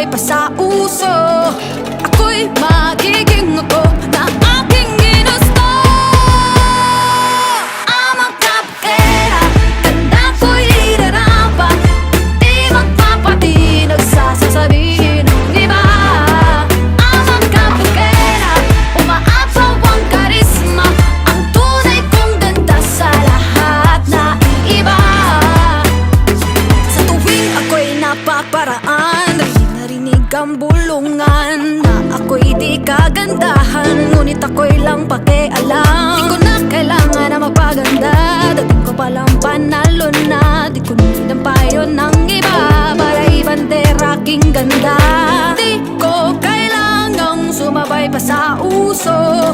sumabay pa sa uso. Ako'y magiging ako na aking ginusto. Amang kapera, ganda ko'y irarapa. Di magpapatinag sa sasabihin ng iba. Amang kapera, umaapaw ang karisma. Ang tunay kong ganda sa lahat na iba. Sa tuwing ako'y napaparaan, narinig ang bulungan na ako'y di kagandahan, ngunit ako'y lang pakialam. Di ko na kailangan na magpaganda, dating ko palang panalo na. Di ko need ang payo ng iba para ibandera aking ganda. Di ko kailangang sumabay pa sa uso.